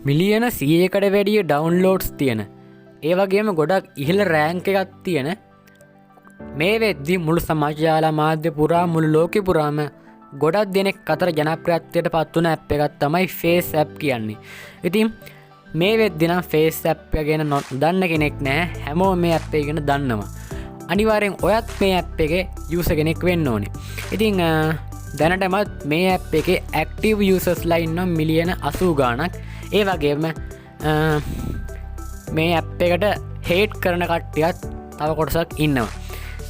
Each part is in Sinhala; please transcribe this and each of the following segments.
මිලියන 100කට වැඩිය ඩවුන්ලෝඩ්ස් තියෙන ඒ වගේම ගොඩක් ඉහළ රෑන්ක් එකක් තියෙන මේ වෙද්දි මුළු සමාජ මාධ්‍ය පුරා මුළු ලෝකෙ පුරාම ගොඩක් දෙනෙක් අතර ජනප්‍රියත්වයට පත් වුණ ඇප් එකක් තමයි faceapp කියන්නේ. ඉතින් මේ වෙද්දි නම් faceapp එක ගැන නොදන්න කෙනෙක් නැහැ. හැමෝම මේ ඇප් එක ගැන දන්නවා. අනිවාර්යෙන් ඔයත් මේ ඇප් එකේ යූසර් කෙනෙක් වෙන්න ඕනේ. ඉතින් දැනටමත් මේ ඇප් එකේ ඇක්ටිව් යූසර්ස්ලා ඉන්නවා මිලියන 80 ගාණක්. ඒ වගේම මේ ඇප් එකට හේට් කරන කට්ටියත් තව කොටසක් ඉන්නවා.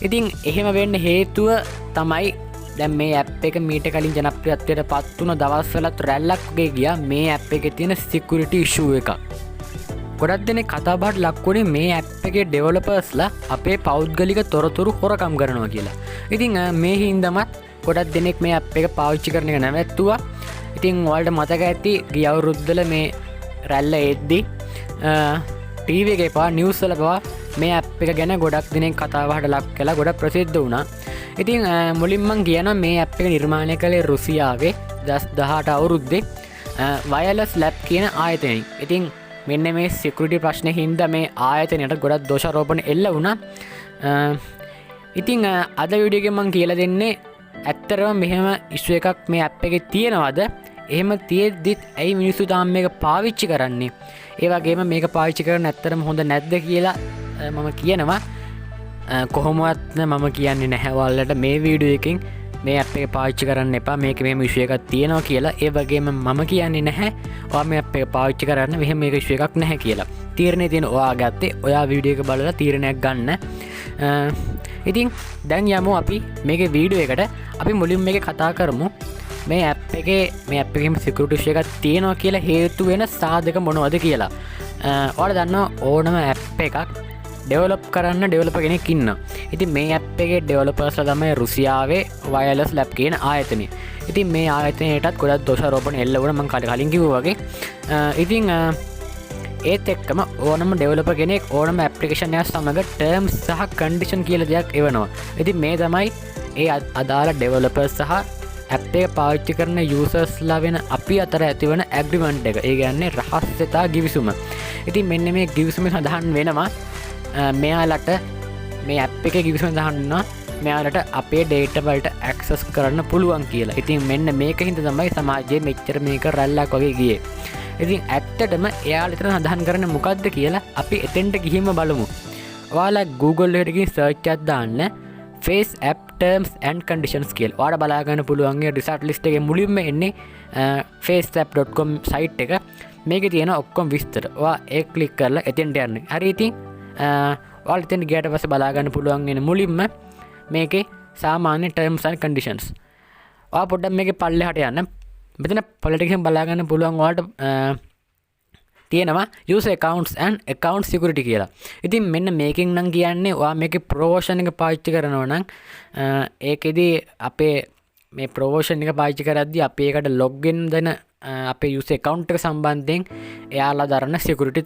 ඉතින් එහෙම වෙන්න හේතුව තමයි දැන් මේ ඇප් එක මීට කලින් ජනප්‍රියත්වයට පත් වුණ දවස්වලත් රැල්ලක් වගේ ගියා මේ ඇප් එකේ තියෙන සිකියුරිටි ඉෂුව එකක්. ගොඩක් දෙනෙක් කතා බහට ලක් වුණේ මේ ඇප් එකේ ඩෙවලොපර්ස්ලා අපේ පෞද්ගලික තොරතුරු හොරකම් කරනවා කියලා. ඉතින් මේ හින්දාමත් ගොඩක් දෙනෙක් මේ ඇප් එක පාවිච්චි කරන එක නැවැත්තුවා. ඉතින් ඔයාලට මතක ඇති ගිය අවුරුද්දල මේ රැල්ල එද්දි ටීවී එකේ පවා නිවුස් වල පවා මේ ඇප් එක ගැන ගොඩක් දෙනෙක් කතා බහට ලක් කළා. ගොඩක් ප්‍රසිද්ධ වුණා. ඉතින් මුලින්ම මම කියනවා මේ ඇප් එක නිර්මාණය කළේ රුසියාවේ 2018 අවුරුද්දේ වයර්ලස් ලැබ් කියන ආයතනයෙන්. ඉතින් මෙන්න මේ සිකියුරිටි ප්‍රශ්නේ හින්දා මේ ආයතනයට ගොඩක් දෝෂාරෝපණ එල්ල වුණා. ඉතින් අද වීඩියෝ එකෙන් මම කියලා දෙන්නේ ඇත්තරම මෙහෙම ඉෂුව එකක් මේ ඇප් එකේ තියෙනවද? එහෙම තියෙද්දිත් ඇයි මිනිස්සු තාම මේක පාවිච්චි කරන්නේ? ඒ වගේම මේක පාවිච්චි කරන්න ඇත්තරම හොඳ නැද්ද කියලා මම කියනවා. කොහොමවත් මම කියන්නේ නැහැ ඔයාලට මේ වීඩියෝ එකෙන් මේ ඇප් එක පාවිච්චි කරන්න එපා. මේක මෙහෙම ඉෂුව එකක් තියෙනවා කියලා. ඒ වගේම මම කියන්නේ නැහැ ඔයා මේ ඇප් එක පාවිච්චි කරන්න මෙහෙම මේක ඉෂුව එකක් නැහැ කියලා. තීරණය තියෙන ඔයා ගත්තේ. ඔයා වීඩියෝ එක බලලා තීරණයක් ගන්න. ඉතින් දැන් යමු අපි මේකේ වීඩියෝ එකට. අපි මුලින්ම මේක කතා කරමු. මේ ඇප් එකේම සිකියුරිටි ඉෂුව එකක් තියෙනවා කියලා හේතු වෙන සාධක මොනවද කියලා. ඔයාලා දන්නවා ඕනම ඇප් එකක් ඩෙවලොප් කරන්න ඩෙවලොපර් කෙනෙක් ඉන්නවා. ඉතින් මේ ඇප් එකේ ඩෙවලොපර්ස්ලා තමයි රුසියාවේ වයර්ලස් ලැබ් කියන ආයතනය. ඉතින් මේ ආයතනයටත් ගොඩක් දෝෂාරෝපණ එල්ල වුණා මම කලින් කිව්වා වගේ. ඉතින් ඒත් එක්කම ඕනම ඩෙවලොපර් කෙනෙක් ඕනම ඇප්ලිකේෂන් එකක් සමග ටර්ම්ස් සහ කන්ඩිෂන් කියලා දෙයක් එවනවා. ඉතින් මේ තමයි ඒ අදාළ ඩෙවලොපර්ස් සහ ඇප් එක පාවිච්චි කරන යූසර්ස්ලා වෙන අපි අතර ඇතිවන ඇග්‍රීමන්ට් එක. ඒ කියන්නේ රහස්‍යතා ගිවිසුම. ඉතින් මෙන්න මේ ගිවිසුම සඳහන් වෙනවා මෙයාලට මේ ඇප් එකේ ගිවිසුම දාන්නවා මෙයාලට අපේ ඩේටා වලට ඇක්සස් කරන්න පුළුවන් කියලා. ඉතින් මෙන්න මේක හින්දා තමයි සමාජයේ මෙච්චර මේක රැල්ලක් වගේ ගියේ. ඉතින් ඇත්තටම එයාලා ඉතින් සඳහන් කරන්නේ මොකද්ද කියලා අපි එතෙන්ට ගිහින්ම බලමු. ඔයාලා Google එකට ගිහින් සර්ච් එකක් දාන්න faceapp terms and conditions කියලා. ඔයාලා බලා ගන්න පුළුවන් ඒ රිසල්ට් ලිස්ට් එකේ මුලින්ම එන්නේ faceapp.com site එක. මේකේ තියෙන ඔක්කොම විස්තර. ඔයා ඒක ක්ලික් කරලා එතෙන්ට යන්න. හරි ඉතින් ඔයාලා එතෙන් ගියාට පස්සේ බලා ගන්න පුළුවන් වෙන මුලින්ම මේකේ සාමාන්‍ය terms and conditions. ඔයා පොඩ්ඩක් මේකේ පල්ලෙහාට යන්න. මෙතන පොලිටික්ස්ෙන් බලා ගන්න පුළුවන් ඔයාලට තියෙනවා user accounts and account security කියලා. ඉතින් මෙන්න මේකෙන් නම් කියන්නේ ඔයා මේකේ pro version එක පාවිච්චි කරනවා නම් ඒකෙදි අපේ මේ pro version එක පාවිච්චි කරද්දී අපි ඒකට login දෙන අපේ user account එක සම්බන්ධයෙන් එයාලා දරන security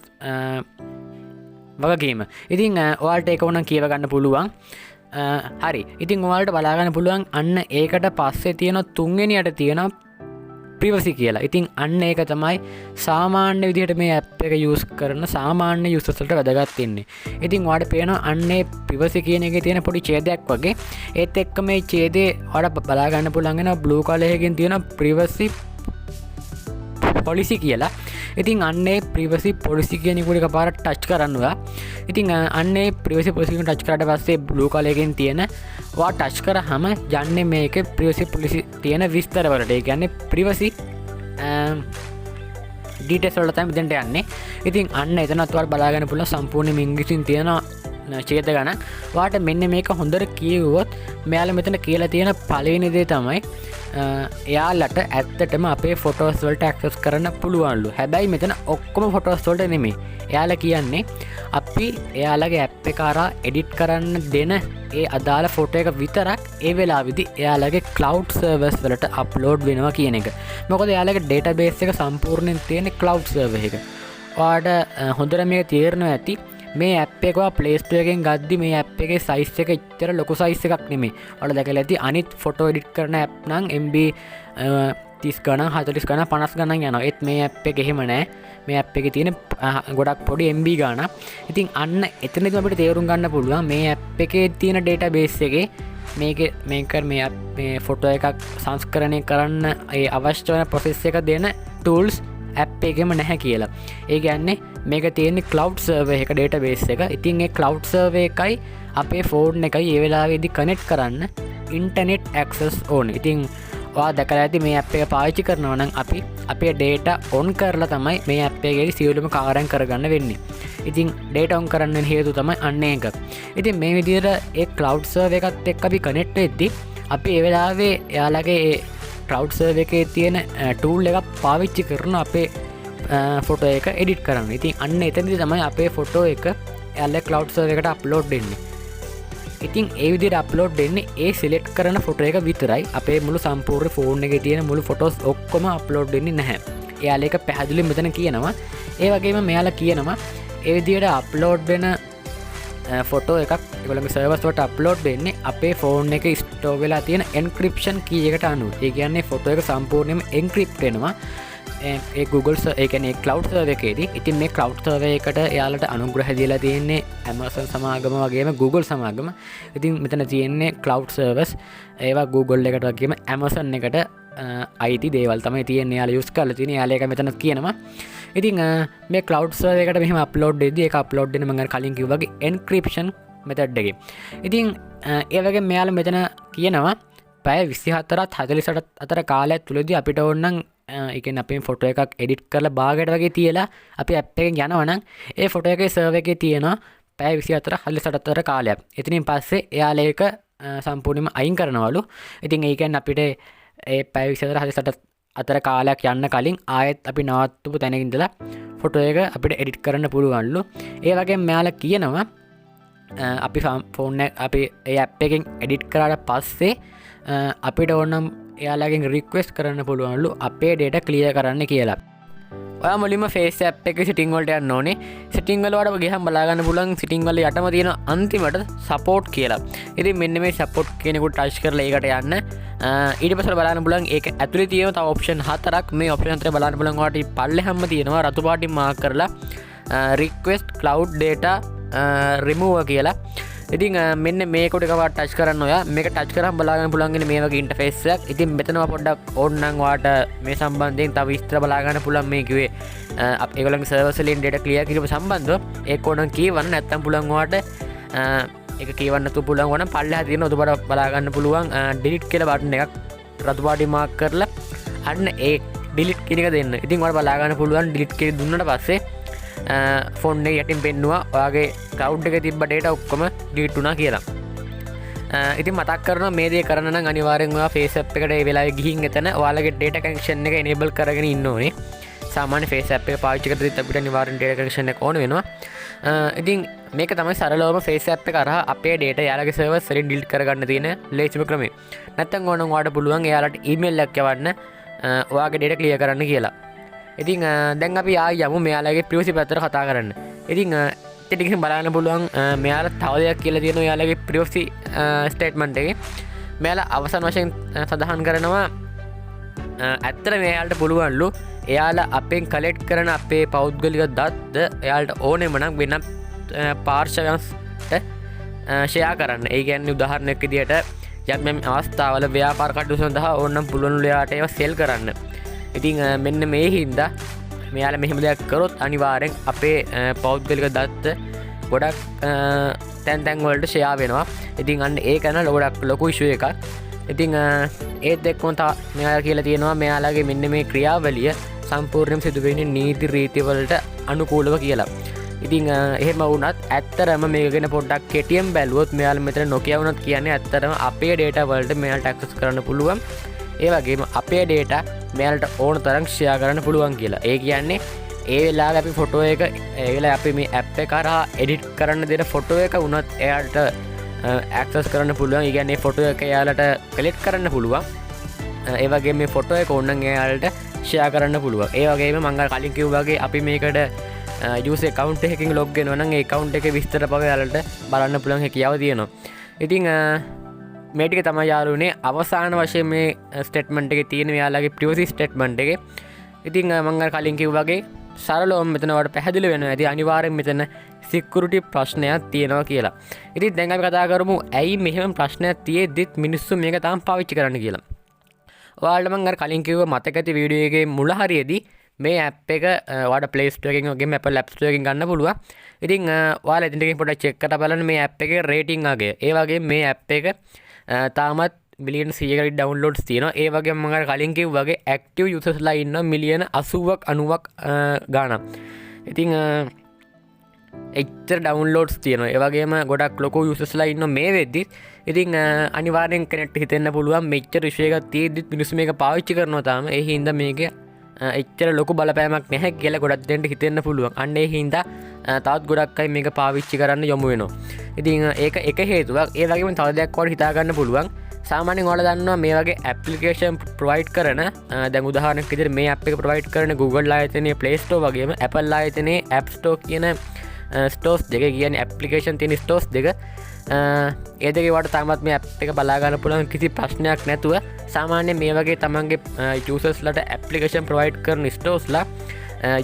වගකීම. ඉතින් ඔයාලට ඒක උනම් කියව ගන්න පුළුවන්. හරි. ඉතින් ඔයාලට බලා ගන්න පුළුවන් අන්න ඒකට පස්සේ තියෙන තුන්වෙනියට තියෙන privacy කියලා. ඉතින් අන්න ඒක තමයි සාමාන්‍ය විදිහට මේ app එක use කරන සාමාන්‍ය users වලට වැදගත් වෙන්නේ. ඉතින් ඔයාලට පේනවා අන්නේ privacy කියන එකේ තියෙන පොඩි ඡේදයක් වගේ. ඒත් එක්ක මේ ඡේදේ ඔයාලට බලා ගන්න පුළුවන් වෙන blue color එකකින් තියෙන privacy policy කියලා. ඉතින් අන්නේ privacy policy කියන එක එකපාරට ටච් කරනවා. ඉතින් අන්නේ privacy policy එක ටච් කරාට පස්සේ blue color එකෙන් තියෙන ඔයා ටච් කරාම යන්නේ මේකේ privacy policy තියෙන විස්තර වලට. ඒ කියන්නේ privacy details වලට තමයි මෙතෙන්ට යන්නේ. ඉතින් අන්න එතනත් ඔයාලා බලා ගන්න පුළුවන් සම්පූර්ණයෙන්ම ඉංග්‍රීසියෙන් තියෙන ඡේද ගණන්. ඔයාට මෙන්න මේක හොඳට කියවුවොත් මෙයාලා මෙතන කියලා තියෙන පළවෙනි දේ තමයි එයාලට ඇත්තටම අපේ ෆොටෝස් වලට ඇක්සස් කරන්න පුළුවන්ලු. හැබැයි මෙතන ඔක්කොම ෆොටෝස් වලට නෙමෙයි. එයාලා කියන්නේ අපි එයාලගේ ඇප් එක කරා එඩිට් කරන්න දෙන ඒ අදාළ ෆොටෝ එක විතරක් ඒ වෙලාවෙදි එයාලගේ cloud servers වලට අප්ලෝඩ් වෙනවා කියන එක. මොකද එයාලගේ database එක සම්පූර්ණයෙන් තියෙන cloud server එක. ඔයාලට හොඳට මේක තේරෙනවා ඇති. මේ ඇප් එක PlayStore එකෙන් ගද්දි මේ ඇප් එකේ size එක එච්චර ලොකු size එකක් නෙමෙයි. ඔයාලා දැකලා ඇති අනිත් ෆොටෝ එඩිට් කරන ඇප් නම් MB 30 ගණන් 40 ගණන් 50 ගණන් යනවා. ඒත් මේ ඇප් එක එහෙම නෑ. මේ ඇප් එකේ තියෙන ගොඩක් පොඩි MB ගාන. ඉතින් අන්න එතනදී අපිට තේරුම් ගන්න පුළුවන් මේ ඇප් එකේ තියෙන database එකේ මේ ෆොටෝ එකක් සංස්කරණය කරන්න ඒ අවශ්‍ය වෙන process එක දෙන tools ඇප් එකෙම නැහැ කියලා. ඒ කියන්නේ මේක තියෙන්නේ cloud server එක database එක. ඉතින් ඒ cloud server එකයි අපේ ෆෝන් එකයි ඒ වෙලාවේදී connect කරන්න internet access ඕනේ. ඉතින් ඔයා දැකලා ඇති මේ ඇප් එක පාවිච්චි කරනවා නම් අපි අපේ data on කරලා තමයි මේ ඇප් එකේ සියලුම කාර්යයන් කරගන්න වෙන්නේ. ඉතින් data on කරන්න වෙන හේතුව තමයි අන්න ඒක. ඉතින් මේ විදිහට ඒ cloud server එකත් එක්ක අපි connect වෙද්දී අපි ඒ වෙලාවේ එයාලගේ ඒ cloud server එකේ තියෙන tool එකක් පාවිච්චි කරන අපේ ෆොටෝ එක edit කරන්න. ඉතින් අන්න එතනදී තමයි අපේ ෆොටෝ එක එයාලගේ cloud server එකට upload වෙන්නේ. ඉතින් ඒ විදිහට අප්ලෝඩ් වෙන්නේ ඒ සිලෙක්ට් කරන ෆොටෝ එක විතරයි. අපේ මුළු සම්පූර්ණ ෆෝන් එකේ තියෙන මුළු ෆොටෝස් ඔක්කොම අප්ලෝඩ් වෙන්නේ නැහැ. එයාලා ඒක පැහැදිලිව මෙතන කියනවා. ඒ වගේම මෙයාලා කියනවා ඒ විදිහට අප්ලෝඩ් වෙන ෆොටෝ එකක් ඒගොල්ලන්ගේ සර්වර්ස් වලට අප්ලෝඩ් වෙන්නේ අපේ ෆෝන් එකේ ස්ටෝර් වෙලා තියෙන එන්ක්‍රිප්ෂන් කී එකට අනුව. ඒ කියන්නේ ෆොටෝ එක සම්පූර්ණයෙන්ම එන්ක්‍රිප්ට් වෙනවා. ඒ Google ඒ කියන්නේ cloud server එකේදී. ඉතින් මේ cloud server එකට එයාලට අනුග්‍රහ දීලා තියෙන්නේ Amazon සමාගම වගේම Google සමාගම. ඉතින් මෙතන තියෙන්නේ cloud servers ඒවා Google එකට වගේම Amazon එකට අයිති දේවල් තමයි තියෙන්නේ. එයාලා use කරලා තියෙන්නේ. එයාලා ඒක මෙතන කියනවා. ඉතින් මේ cloud server එකට මෙහෙම අප්ලෝඩ් වෙද්දී ඒක අප්ලෝඩ් වෙන මම කලින් කිව්වා වගේ encryption method එකේ. ඉතින් ඒ වගේ මෙයාලා මෙතන කියනවා පැය 24ත් 48ත් අතර කාලයක් තුලදී අපිට ඕන නම් එකෙන් අපේ ෆොටෝ එකක් එඩිට් කරලා බාගට වගේ තියලා අපි ඇප් එකෙන් යනවා නම් ඒ ෆොටෝ එකේ සර්වර් එකේ තියෙනවා පැය 24 48 අතර කාලයක්. එතනින් පස්සේ එයාලා ඒක සම්පූර්ණයෙන්ම අයින් කරනවලු. ඉතින් ඒ කියන්නේ අපිට ඒ පැය 24 48 අතර කාලයක් යන්න කලින් ආයෙත් අපි නවත්තපු තැනක ඉඳලා ෆොටෝ එක අපිට එඩිට් කරන්න පුළුවන්ලු. ඒ වගේම මෙයාලා කියනවා අපි ෆෝන් එක අපි ඒ ඇප් එකෙන් එඩිට් කරාට පස්සේ අපිට ඕනම් එයාලගෙන් රික්වෙස්ට් කරන්න පුළුවන්ලු අපේ data clear කරන්න කියලා. ඔයා මුලින්ම face app එකේ setting වලට යන්න ඕනේ. setting වල වඩා ගියහම බලා ගන්න පුළුවන් setting වල යටම තියෙන අන්තිමට support කියලා. ඉතින් මෙන්න මේ support කියන එකට touch කරලා ඒකට යන්න. ඊට පස්සේ බලන්න පුළුවන් ඒක ඇතුලේ තියෙන තව option හතරක්. මේ option හතරේ බලන්න පුළුවන් ඔයාලට පල්ලෙහාම තියෙනවා රතු පාටින් mark කරලා request cloud data remove කියලා. ඉතින් මෙන්න මේකට එකව ටච් කරන්න ඔයා. මේක ටච් කරාම බලා ගන්න පුළුවන් මේ වගේ ඉන්ටර්ෆේස් එකක්. ඉතින් මෙතනම පොඩ්ඩක් ඕනනම් ඔයාට මේ සම්බන්ධයෙන් තව විස්තර බලා ගන්න පුළුවන් මේ කිව්වේ ඒගොල්ලන්ගේ සර්වර්ස් වලින් data clear කිරීම සම්බන්ධව. ඒක ඕනනම් කියවන්න නැත්තම් පුළුවන් ඔයාට ඒක කියවන්න තු පුළුවන් ඕනම් පල්ලෙහා තියෙන උඩට බලා ගන්න පුළුවන් delete කියලා බටන් එකක් රතු පාටින් මාක් කරලා අන්න ඒ delete කියන එක දෙන්න. ඉතින් ඔයාලා බලා ගන්න පුළුවන් delete කියලා දුන්නාට පස්සේ ෆෝන් එක යටින් පෙන්නවා ඔයාගේ cloud එකේ තිබ්බ data ඔක්කොම delete වුණා කියලා. ඉතින් මතක් කරනවා මේ දේ කරන්න නම් අනිවාර්යෙන් ඔයා face app එකට ඒ වෙලාවේ ගිහින් එතන ඔයාලගේ data connection එක enable කරගෙන ඉන්න ඕනේ. සාමාන්‍ය face app එක පාවිච්චි කරද්දිත් අපිට අනිවාර්යෙන් data connection එක ඕන වෙනවා. ඉතින් මේක තමයි සරලවම face app එක අරහා අපේ data යාලගේ servers වලින් delete කරගන්න තියෙන ලේසිම ක්‍රමය. නැත්නම් ඕනම් ඔයාලට පුළුවන් එයාලට email එකක් යවන්න ඔයාගේ data clear කරන්න කියලා. ඉතින් දැන් අපි ආයි යමු මෙයාලගේ privacy පැත්තට කතා කරන්න. ඉතින් ටිකකින් බලන්න පුළුවන් මෙයාලා තව දෙයක් කියලා තියෙනවා එයාලගේ privacy statement එකේ. මෙයාලා අවසන් වශයෙන් සඳහන් කරනවා ඇත්තට මෙයාලට පුළුවන්ලු එයාලා අපෙන් කලෙක්ට් කරන අපේ පෞද්ගලික දත්ත එයාලට ඕනෙම නම් වෙන පාර්ශවයන්ට ෂෙයා කරන්න. ඒ කියන්නේ උදාහරණයක් විදියට යම් අවස්ථාවල ව්‍යාපාර කටයුතු සඳහා ඕනනම් පුළුවන්ලු එයාට ඒවා සෙල් කරන්න. ඉතින් මෙන්න මේ හින්දා මෙයාලා මෙහෙම දෙයක් කරොත් අනිවාර්යෙන් අපේ පෞද්ගලික දත්ත ගොඩක් තැන් වලට ෂෙයා වෙනවා. ඉතින් අන්න ඒක නේද ගොඩක් ලොකු ඉෂුව එකක්. ඉතින් ඒත් එක්කම මෙයාලා කියලා තියෙනවා මෙයාලාගේ මෙන්න මේ ක්‍රියාවලිය සම්පූර්ණයෙන්ම සිදු වෙන්නේ නීති රීති වලට අනුකූලව කියලා. ඉතින් එහෙම වුණත් ඇත්තරම මේක ගැන පොඩ්ඩක් කෙටියෙන් බැලුවොත් මෙයාලා මෙතන නොකිය වුණත් කියන්නේ ඇත්තරම අපේ data වලට මෙයාලට access කරන්න පුළුවන්. ඒ වගේම අපේ data මෙයාලට ඕන තරම් ෂෙයා කරන්න පුළුවන් කියලා. ඒ කියන්නේ ඒ වෙලාවේ අපි ෆොටෝ එක ඒ වෙලාවේ අපි මේ ඇප් එක කරා එඩිට් කරන්න දෙන ෆොටෝ එක වුණත් එයාලට access කරන්න පුළුවන්. ඒ කියන්නේ ෆොටෝ එක එයාලට කලෙක්ට් කරන්න පුළුවන්. ඒ වගේම මේ ෆොටෝ එක ඕනනම් එයාලට ෂෙයා කරන්න පුළුවන්. ඒ වගේම මම කලින් කිව්වා වගේ අපි මේකට user account එකකින් log වෙනවා නම් ඒ account එකේ විස්තර පව එයාලට බලන්න පුළුවන් හැකියාව තියෙනවා. ඉතින් මේ ටික තමයි යාළුවනේ අවසාන වශයෙන් මේ ස්ටේට්මන්ට් එකේ තියෙන මෙයාලගේ privacy ස්ටේට්මන්ට් එකේ. ඉතින් මම කලින් කිව්වා වගේ සරලවම මෙතන ඔයාලට පැහැදිලි වෙනවා ඇති අනිවාර්යෙන් මෙතන සිකියුරිටි ප්‍රශ්නයක් තියෙනවා කියලා. ඉතින් දැන් අපි කතා කරමු ඇයි මෙහෙම ප්‍රශ්නයක් තියෙද්දිත් මිනිස්සු මේක තාම පාවිච්චි කරන්න කියලා. ඔයාලට මම අර කලින් කිව්ව මතක ඇති වීඩියෝ එකේ මුල හරියේදී මේ ඇප් එක ඔයාලට Play Store එකකින් වගේම Apple App Store එකකින් ගන්න පුළුවන්. ඉතින් ඔයාලා එතනකින් පොඩ්ඩක් චෙක් කරලා බලන්න මේ ඇප් එකේ රේටින් අගය. ඒ වගේම මේ ඇප් එක තාමත් මිලියන 100කට ඩවුන්ලෝඩ්ස් තියෙනවා. ඒ වගේම මම අර කලින් කිව්වා වගේ ඇක්ටිව් යූසර්ස්ලා ඉන්නවා මිලියන 80ක් 90ක් ගාණක්. ඉතින් එච්චර ඩවුන්ලෝඩ්ස් තියෙනවා. ඒ වගේම ගොඩක් ලොකු යූසර්ස්ලා ඉන්නවා මේ වෙද්දි. ඉතින් අනිවාර්යෙන් කෙනෙක්ට හිතෙන්න පුළුවන් මෙච්චර ඉෂුව එකක් තියෙද්දිත් මිනිස්සු මේක පාවිච්චි කරනවා තාම. ඒ හින්දා මේක එච්චර ලොකු බලපෑමක් නැහැ කියලා ගොඩක් දෙන්නට හිතෙන්න පුළුවන්. අන්න ඒ හින්දා තවත් ගොඩක් අය මේක පාවිච්චි කරන්න යොමු වෙනවා. ඉතින් ඒක එක හේතුවක්. ඒ වගේම තව දෙයක් ඔයාලට හිතා ගන්න පුළුවන්. සාමාන්‍යයෙන් ඔයාලා දන්නවා මේ වගේ ඇප්ලිකේෂන් ප්‍රොවයිඩ් කරන දැන් උදාහරණයක් විදිහට මේ ඇප් එක ප්‍රොවයිඩ් කරන Google ආයතනයේ PlayStore වගේම Apple ආයතනයේ AppStore කියන ස්ටෝර්ස් දෙක කියන්නේ ඇප්ලිකේෂන් තියෙන ස්ටෝර්ස් දෙක ඒ දෙකේ වට තාමත් මේ ඇප් එක බලා ගන්න පුළුවන් කිසි ප්‍රශ්නයක් නැතුව සාමාන්‍යයෙන් මේ වගේ තමන්ගේ යූසර්ස්ලාට ඇප්ලිකේෂන් ප්‍රොවයිඩ් කරන ස්ටෝර්ස්ලා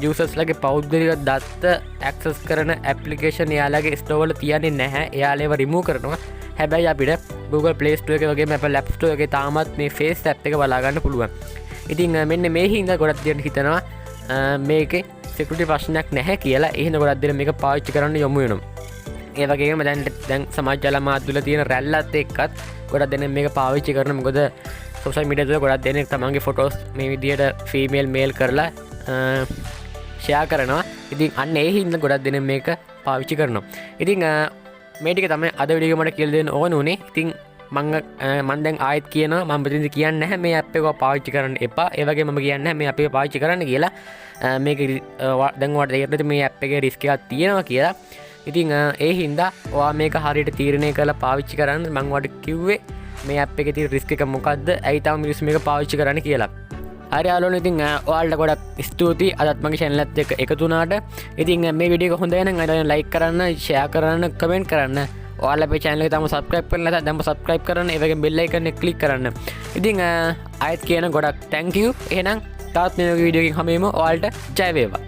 යූසර්ස්ලාගේ පෞද්ගලික දත්ත ඇක්සස් කරන ඇප්ලිකේෂන් එයාලගේ ස්ටෝර් වල තියන්නේ නැහැ. එයාලා ඒවා රිමූව් කරනවා. හැබැයි අපිට Google Play Store එකේ වගේම Apple App Store එකේ තාමත් මේ Face app එක බලා ගන්න පුළුවන්. ඉතින් මෙන්න මේ හින්දා ගොඩක් දෙනෙක් හිතනවා මේකේ සිකියුරිටි ප්‍රශ්නයක් නැහැ කියලා. ඒ හින්දා ගොඩක් දෙනෙක් මේක පාවිච්චි කරන්න යොමු වෙනවා. ඒ වගේම දැන් සමාජ ජල මාධ්‍යවල තියෙන රැල්ලත් එක්කත් ගොඩක් දෙනෙක් මේක පාවිච්චි කරනවා. මොකද සෝෂල් මීඩියා වල ගොඩක් දෙනෙක් තමන්ගේ ෆොටෝස් මේ විදිහට ෆීමේල් මේල් කරලා ෂෙයා කරනවා. ඉතින් අන්න ඒ හින්දා ගොඩක් දෙනෙක් මේක පාවිච්චි කරනවා. ඉතින් මේ ටික තමයි අද වීඩියෝ එකේ මට කියලා දෙන්න ඕන උනේ. ඉතින් මම දැන් ආයෙත් කියනවා මම මෙතනදි කියන්නේ නැහැ මේ ඇප් එක පාවිච්චි කරන්න එපා. ඒ වගේම මම කියන්නේ නැහැ මේ ඇප් එක පාවිච්චි කරන්න කියලා. මේක දැන් ඔයාලට තේරෙන්නේ මේ ඇප් එකේ රිස්ක් එකක් තියෙනවා කියලා. ඉතින් ඒ හින්දා ඔයා මේක හරියට තීරණය කරලා පාවිච්චි කරන්න මම ඔයාලට කිව්වේ මේ ඇප් එකේ තියෙන රිස්ක් එක මොකද්ද? ඇයි තාම මිනිස්සු මේක පාවිච්චි කරන්න කියලා. හරි යාළුවනේ ඉතින් ඔයාලට ගොඩක් ස්තුතියි අදත් මගේ channel එකත් එක්ක එකතු වුණාට. ඉතින් මේ වීඩියෝ එක හොඳයි නම් අයිඩියා ලයික් කරන්න, share කරන්න, comment කරන්න. ඔයාලා අපේ channel එක තාම subscribe කරලා නැත්නම් දැන්ම subscribe කරන්න. ඒ වගේම bell icon එක click කරන්න. ඉතින් ආයෙත් කියන ගොඩක් thank you. එහෙනම් තාත් මේ වීඩියෝ එකකින් හමෙමු. ඔයාලට ජය වේවා.